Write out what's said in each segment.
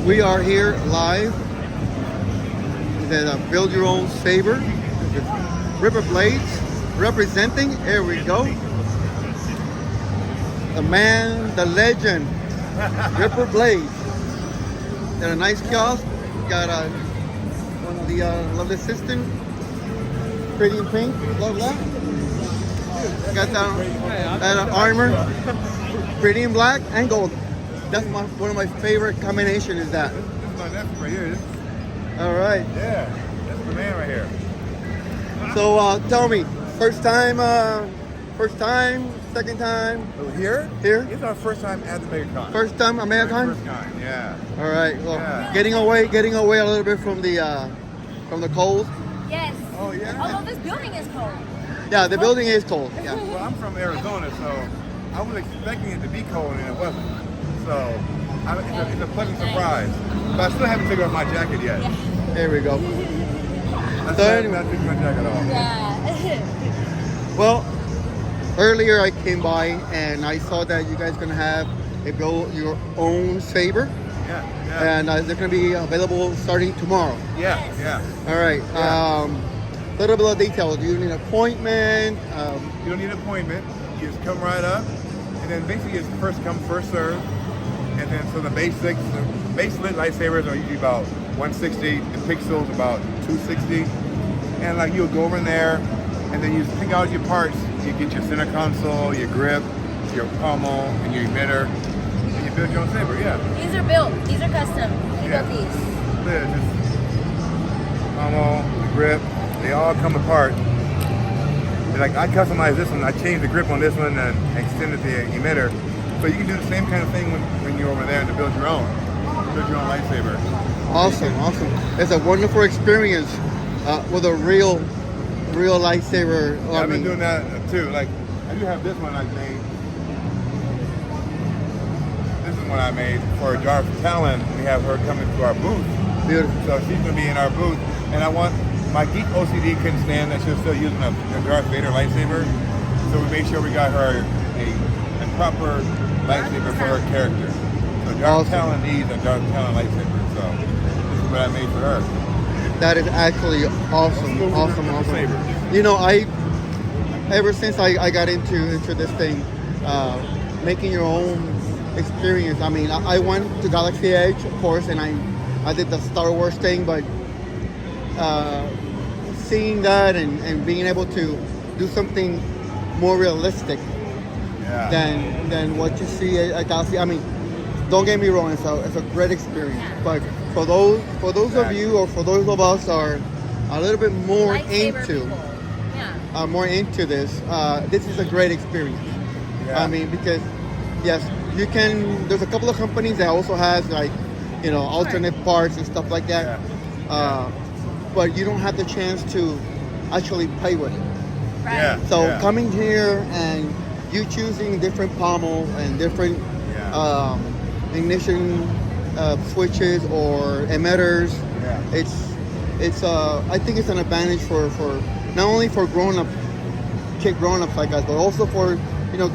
We are here live at Build Your Own Saber with Ripper Blades representing. Here we go. The man, the legend, Ripper Blades. Got a nice kiosk. Got one of the lovely assistant, pretty in pink. Love that. Got that armor, pretty in black and gold. That's one of my favorite combination. Is that? This is my nephew right here. All right. Yeah, that's the man right here. So tell me, first time, second time? Here? Here? It's our first time at the MegaCon. First time at MegaCon? First time, yeah. All right. Well, Yeah. getting away a little bit from the cold. Yes. Oh, yeah? Although this building is cold. Yeah, the building is cold. Yeah. Well, I'm from Arizona, so I was expecting it to be cold and it wasn't. So it's a pleasant surprise. But I still haven't taken off my jacket yet. Yeah. There we go. I still haven't taken my jacket off. Yeah. Well, earlier I came by and I saw that you guys gonna have a build your own saber, Yeah, yeah. and they're gonna be available starting tomorrow. Yeah, yeah. All right. Yeah. Little bit of detail. Do you need an appointment? You don't need an appointment. You just come right up, and then basically it's first come, first serve. And then so the base lit lightsabers are usually about 160, the pixels about 260. And like you'll go over in there, and then you just pick out your parts. You get your center console, your grip, your pommel, and your emitter, and you build your own saber. Yeah. These are built. These are custom. We Yeah. built these. Yeah, just pommel, the grip, they all come apart. Like I customized this one, I changed the grip on this one and extended the emitter. So you can do the same kind of thing when you're over there to build your own lightsaber. Awesome. It's a wonderful experience with a real lightsaber. Yeah, I've been doing that too. Like I do have this one I made. This is one I made for Darth Talon. We have her coming to our booth. Beautiful. So she's gonna be in our booth, and I want my geek OCD couldn't stand that she was still using a Darth Vader lightsaber. So we made sure we got her a proper lightsaber for her character. So Darth Talon needs a Darth Talon lightsaber. So this is what I made for her. That is actually awesome. Sabers. You know, ever since I got into this thing, making your own experience. I mean, I went to Galaxy Edge, of course, and I did the Star Wars thing, but seeing that and being able to do something more realistic than what you see at Galaxy. I mean, don't get me wrong, it's a great experience. But for those of you or for those of us are a little bit more into this, this is a great experience. Yeah. I mean, because yes, you can. There's a couple of companies that also has like, alternate parts and stuff like that. But you don't have the chance to actually play with it. Right. Yeah. So coming here and you choosing different pommel and different ignition switches or emitters, it's I think it's an advantage for not only for grown-ups like us, but also for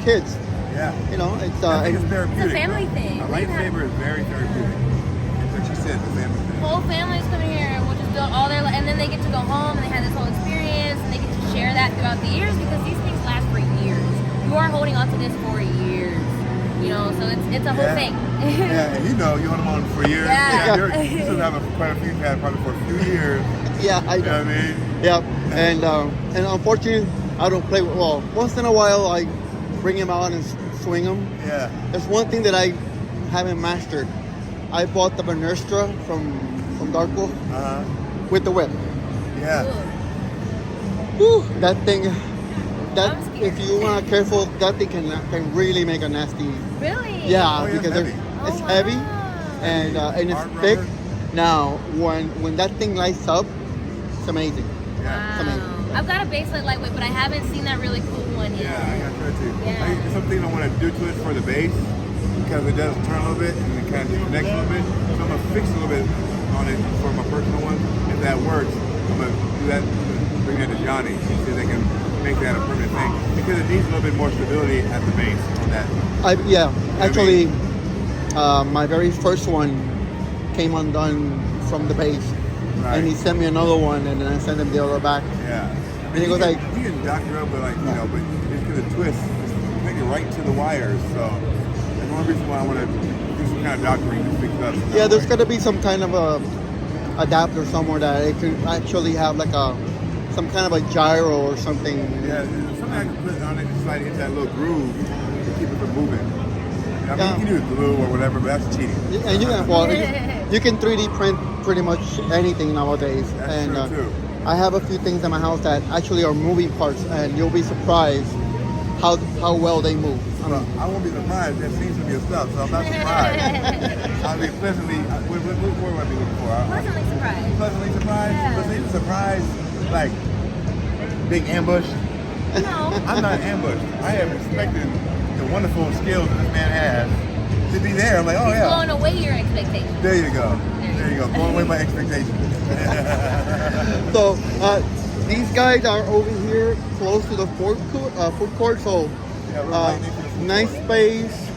kids. Yeah. It's I think it's therapeutic. It's a family thing. A lightsaber is very therapeutic. That's what she said, the family thing. Whole families come here and we'll just build all their, and then they get to go home and they have this whole experience and they get to share that throughout the years because these things last for years. You are holding on to this for years, so it's a whole thing. Yeah, and you hold them on for years. Yeah. You still have quite a few you've had probably for a few years. Yeah, I You know know. what I mean? Yep. And unfortunately, I don't play with. Well, once in a while, I bring him out and swing him. Yeah. There's one thing that I haven't mastered. I bought the Bernestra from Darko with the whip. Yeah. Whew, that thing. I'm scared. If you are not careful, that thing can really make a nasty. Really? Yeah, Oh, yeah, because heavy. it's Oh, heavy wow. and it's Hard thick. rubber. Now, when that thing lights up, it's amazing. Yeah. Amazing. Wow. I've got a baseline lightweight, but I haven't seen that really cool one yet. Yeah, I got that too. Yeah. There's something I want to do to it for the base because it does turn a little bit and it kind of disconnects a little bit. So I'm going to fix a little bit on it for my personal one. If that works, I'm going to do that, bring that to Johnny and see if they can make that a permanent thing because it needs a little bit more stability at the base on that. Actually, my very first one came undone from the base. Right. And he sent me another one, and then I sent him the other back. Yeah. And he goes like, you can doctor up, but like, you know, but it's gonna twist, just make it right to the wires. So that's one reason why I want to do some kind of doctoring to fix it up. yeah, there's got to be some kind of a adapter somewhere that it can actually have like some kind of a gyro or something. Yeah, something I can put on it to slide into that little groove to keep it from moving. I mean, you can use glue or whatever, but that's cheating. And you can 3D print pretty much anything nowadays. That's and true too. I have a few things in my house that actually are moving parts, and you'll be surprised how well they move. I won't be surprised. That seems to be a stuff, so I'm not surprised. I'll be pleasantly. What would I be looking for? Pleasantly surprised. Pleasantly surprised. Yeah. Pleasantly surprised. Like big ambush. No. I'm not ambushed. I am expecting the wonderful skills that this man has to be there. I'm like, oh He's yeah. blowing away your expectations. There you go. There you go. Blowing away my expectations. So these guys are over here close to the food court. So Yeah, we're right next to the food nice court. space.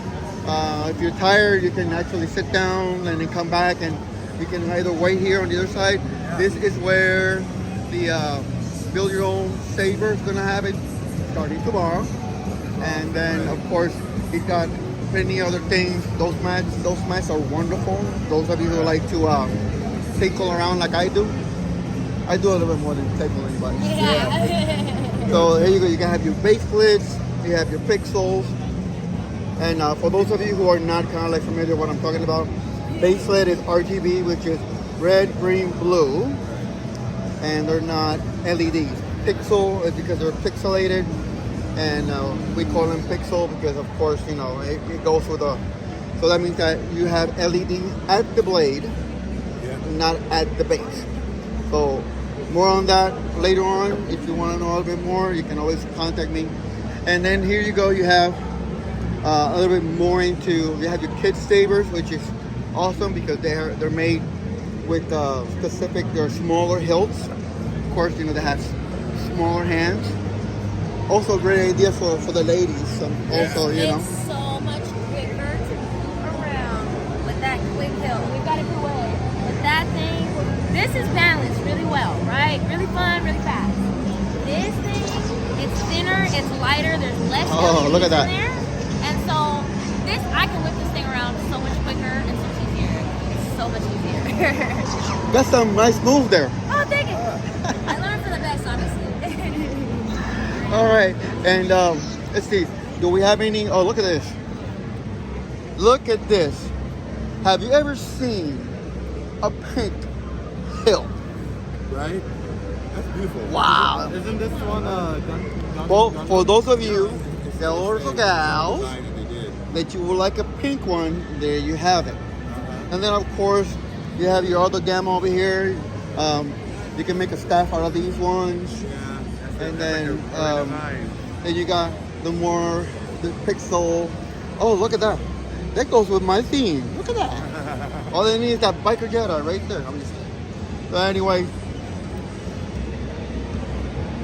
If you're tired, you can actually sit down and then come back, and you can either wait here on the other side. Yeah. This is where the build your own Saber is gonna have it starting tomorrow. And then of course he's got many other things. Those mats are wonderful. Those of you who like to tickle around like I do a little bit more than tickle anybody. Yeah. So here you go. You can have your base lids, you have your pixels, and for those of you who are not kind of like familiar with what I'm talking about, base lid is RGB, which is red, green, blue, and they're not LEDs. Pixel is because they're pixelated, and we call them pixel because, of course, you know it goes with a. So that means that you have LEDs at the blade, Yeah. not at the base. So more on that later on. If you want to know a little bit more, you can always contact me. And then here you go. You have a little bit more into. You have your kids sabers, which is awesome because they're made with specific. They're smaller hilts. Of course, you know they have smaller hands. Also, a great idea for the ladies. Also, you know. It's so much quicker to move around with that quick hill. We've got it put away. With that thing, this is balanced really well, right? Really fun, really fast. This thing, it's thinner, it's lighter, there's less Oh, look at that. in there. And so this, I can whip this thing around so much quicker and so much easier. It's so much easier. Got some nice moves there. Oh, thank you. I learned from the best, honestly. All right, and let's see. Do we have any? Oh, look at this. Look at this. Have you ever seen a pink hill? Right? That's beautiful. Wow. Isn't this one Well, for those of you, fellas or gals, Design that they did. that you would like a pink one, there you have it. And then, of course, you have your other demo over here. You can make a staff out of these ones. Yeah. And That's then, like a design. Then you got the pixel. Oh, look at that. That goes with my theme. Look at that. All they need is that biker Jedi right there. I'm just. So anyway,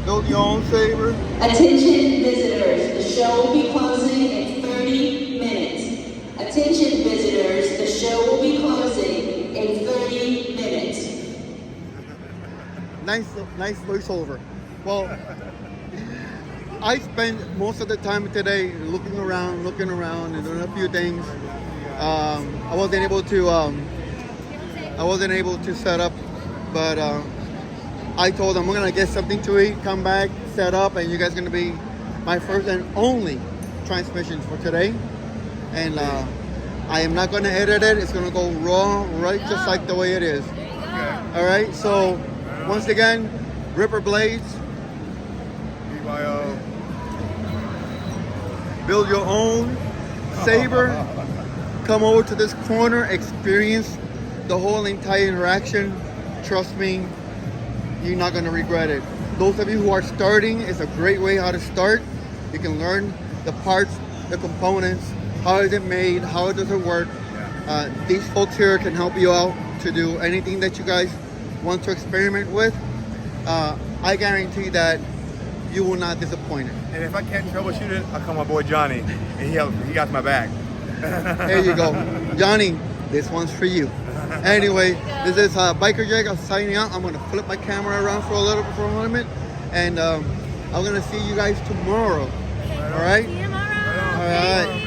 build your own saber. Attention visitors, the show will be closing in 30 minutes. Attention visitors, the show will be closing in 30 minutes. Nice voiceover. Well, I spent most of the time today looking around and doing a few things. I wasn't able to set up, but I told them we're gonna get something to eat, come back, set up, and you guys are gonna be my first and only transmission for today. And I am not gonna edit it. It's gonna go raw, right, just like the way it is. There you go. All right. So once again, Ripper Blades. BYO. Build your own saber. Come over to this corner, experience the whole entire interaction. Trust me, you're not gonna regret it. Those of you who are starting, it's a great way how to start. You can learn the parts, the components, how is it made, how does it work. These folks here can help you out to do anything that you guys want to experiment with. I guarantee that you will not disappoint it. And if I can't troubleshoot it, I'll call my boy Johnny, and he got my back. There you go. Johnny, this one's for you. Anyway, this is Biker Jake. I'm signing out. I'm gonna flip my camera around for a moment, and I'm gonna see you guys tomorrow. All right. See you tomorrow. All right.